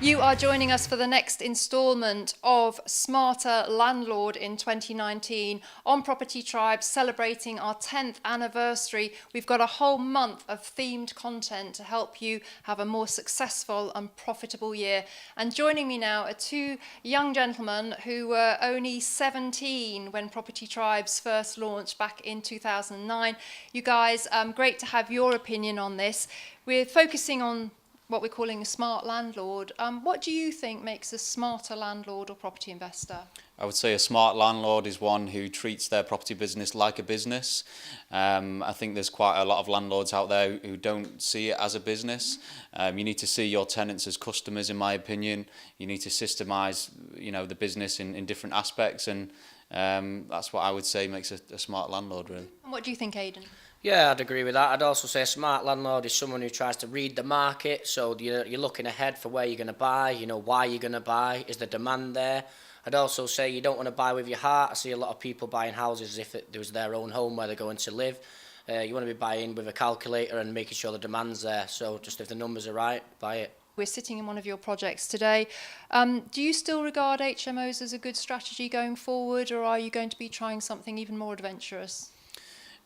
You are joining us for the next instalment of Smarter Landlord in 2019 on Property Tribe, celebrating our 10th anniversary. We've got a whole month of themed content to help you have a more successful and profitable year. And joining me now are two young gentlemen who were only 17 when Property Tribes first launched back in 2009. You guys, great to have your opinion on this. We're focusing on what we're calling a smart landlord. What do you think makes a smarter landlord or property investor? I would say a smart landlord is one who treats their property business like a business. I think there's quite a lot of landlords out there who don't see it as a business. You need to see your tenants as customers, in my opinion. You need to systemize, the business in different aspects, and that's what I would say makes a smart landlord, really. And what do you think, Aiden? Yeah, I'd agree with that. I'd also say a smart landlord is someone who tries to read the market, so you're looking ahead for where you're going to buy, why you're going to buy, is the demand there. I'd also say you don't want to buy with your heart. I see a lot of people buying houses as if it was their own home where they're going to live. You want to be buying with a calculator and making sure the demand's there, so just if the numbers are right, buy it. We're sitting in one of your projects today. Do you still regard HMOs as a good strategy going forward, or are you going to be trying something even more adventurous?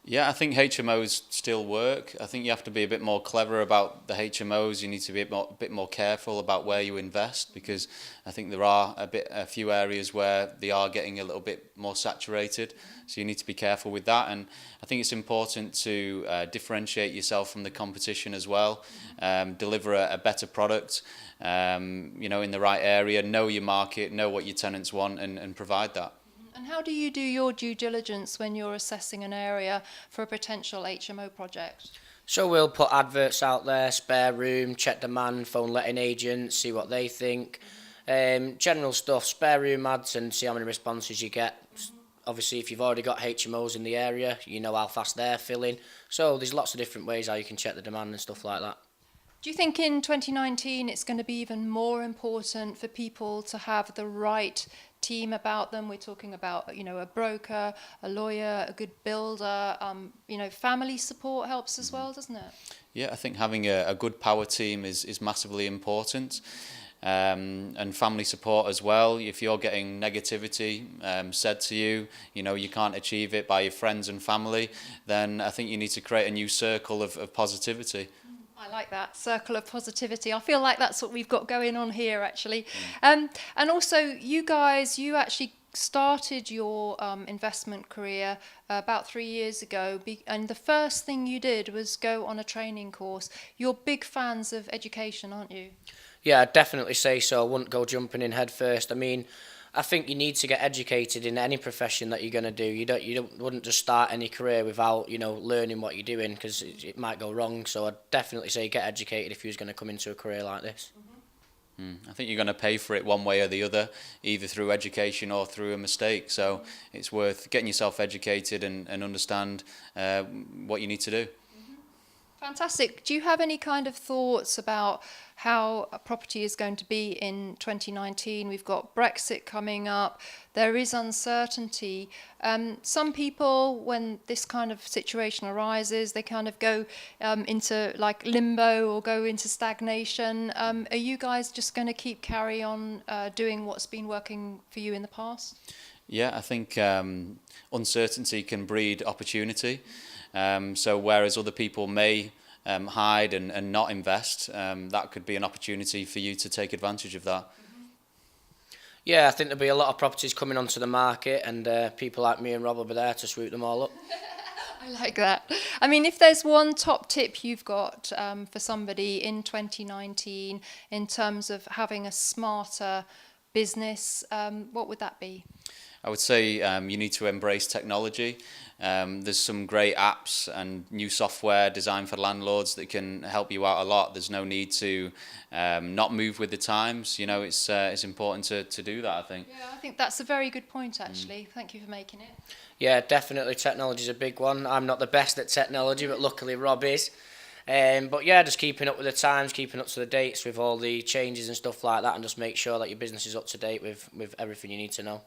Yeah, I think HMOs still work. I think you have to be a bit more clever about the HMOs. You need to be a bit more careful about where you invest, because I think there are a few areas where they are getting a little bit more saturated. So you need to be careful with that. And I think it's important to differentiate yourself from the competition as well. Deliver a better product, in the right area. Know your market, know what your tenants want, and provide that. And how do you do your due diligence when you're assessing an area for a potential HMO project? So we'll put adverts out there, spare room, check demand, phone letting agents, see what they think. General stuff, spare room ads, and see how many responses you get. Obviously, if you've already got HMOs in the area, you know how fast they're filling. So there's lots of different ways how you can check the demand and stuff like that. Do you think in 2019 it's going to be even more important for people to have the right team about them? We're talking about, a broker, a lawyer, a good builder. Family support helps as well, doesn't it? Yeah, I think having a good power team is massively important. And family support as well. If you're getting negativity said to you, you can't achieve it by your friends and family, then I think you need to create a new circle of positivity. I like that, circle of positivity. I feel like that's what we've got going on here, actually. And also, you actually started your investment career about 3 years ago, and the first thing you did was go on a training course. You're big fans of education, aren't you? Yeah, I'd definitely say so. I wouldn't go jumping in head first. I think you need to get educated in any profession that you're going to do. You wouldn't just start any career without learning what you're doing, because it might go wrong. So I'd definitely say get educated if you was going to come into a career like this. I think you're going to pay for it one way or the other, either through education or through a mistake. So it's worth getting yourself educated and understand what you need to do. Fantastic. Do you have any kind of thoughts about how a property is going to be in 2019? We've got Brexit coming up. There is uncertainty. Some people, when this kind of situation arises, they kind of go into like limbo or go into stagnation. Are you guys just going to carry on doing what's been working for you in the past? Yeah, I think uncertainty can breed opportunity. So whereas other people may hide and not invest, that could be an opportunity for you to take advantage of that. Yeah, I think there'll be a lot of properties coming onto the market, and people like me and Rob will be there to swoop them all up. I like that. If there's one top tip you've got for somebody in 2019 in terms of having a smarter business, what would that be? I would say you need to embrace technology. There's some great apps and new software designed for landlords that can help you out a lot. There's no need to not move with the times. It's important to do that, I think. Yeah, I think that's a very good point, actually. Thank you for making it. Yeah, definitely technology's a big one. I'm not the best at technology, but luckily Rob is. But yeah, just keeping up with the times, keeping up to the dates with all the changes and stuff like that, and just make sure that your business is up to date with everything you need to know.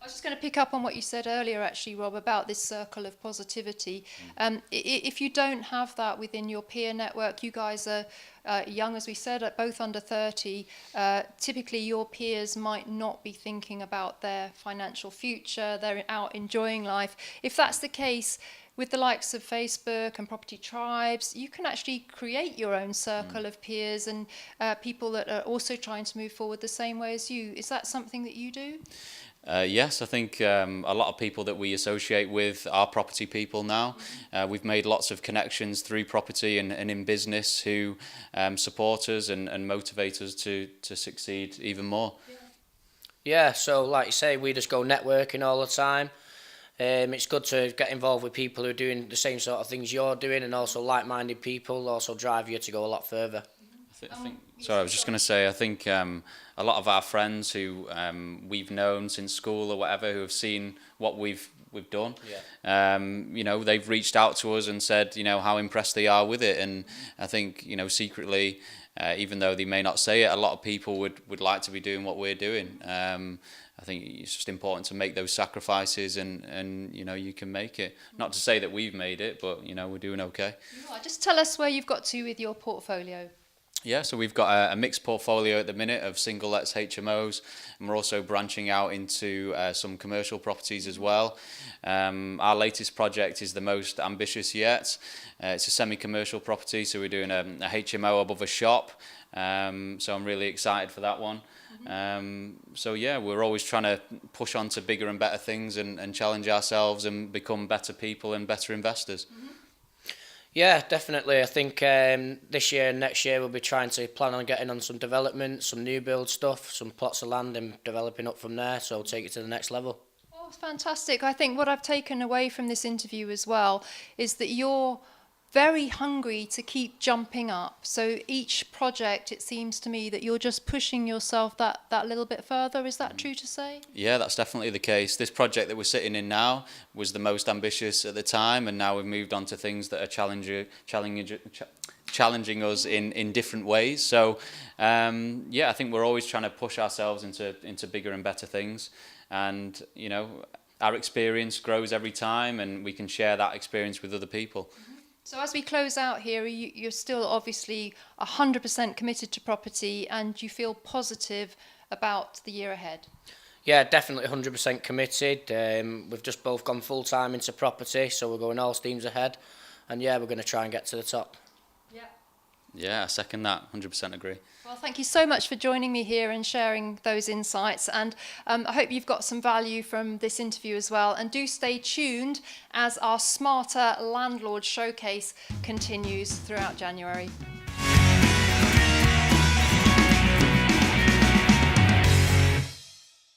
I was just going to pick up on what you said earlier, actually, Rob, about this circle of positivity. If you don't have that within your peer network, you guys are young, as we said, both under 30. Typically, your peers might not be thinking about their financial future. They're out enjoying life. If that's the case, with the likes of Facebook and property tribes, you can actually create your own circle of peers and people that are also trying to move forward the same way as you. Is that something that you do? Yes, I think a lot of people that we associate with are property people now. We've made lots of connections through property and in business who support us and motivate us to succeed even more. Yeah, so like you say, we just go networking all the time. It's good to get involved with people who are doing the same sort of things you're doing, and also like-minded people also drive you to go a lot further. Sorry, I was just going to say, I think a lot of our friends who we've known since school or whatever, who have seen what we've done, you know, they've reached out to us and said, you know, how impressed they are with it. And I think, you know, secretly, even though they may not say it, a lot of people would like to be doing what we're doing. I think it's just important to make those sacrifices and you know, you can make it. Not to say that we've made it, but, you know, we're doing okay. Just tell us where you've got to with your portfolio. Yeah, so we've got a mixed portfolio at the minute of single lets HMOs, and we're also branching out into some commercial properties as well. Our latest project is the most ambitious yet. It's a semi-commercial property, so we're doing a HMO above a shop. So I'm really excited for that one. So yeah, we're always trying to push on to bigger and better things and challenge ourselves and become better people and better investors. Yeah, definitely. I think this year and next year we'll be trying to plan on getting on some development, some new build stuff, some plots of land and developing up from there, so take it to the next level. Oh, fantastic. I think what I've taken away from this interview as well is that you're very hungry to keep jumping up. So each project, it seems to me that you're just pushing yourself that little bit further. Is that true to say? Yeah, that's definitely the case. This project that we're sitting in now was the most ambitious at the time, and now we've moved on to things that are challenging us in different ways. So yeah, I think we're always trying to push ourselves into bigger and better things, and you know, our experience grows every time, and we can share that experience with other people. So as we close out here, you're still obviously 100% committed to property, and you feel positive about the year ahead? Yeah, definitely 100% committed. We've just both gone full-time into property, so we're going all steams ahead. And yeah, we're going to try and get to the top. Yeah, I second that, 100% agree. Well, thank you so much for joining me here and sharing those insights, and I hope you've got some value from this interview as well, and do stay tuned as our Smarter Landlord showcase continues throughout January.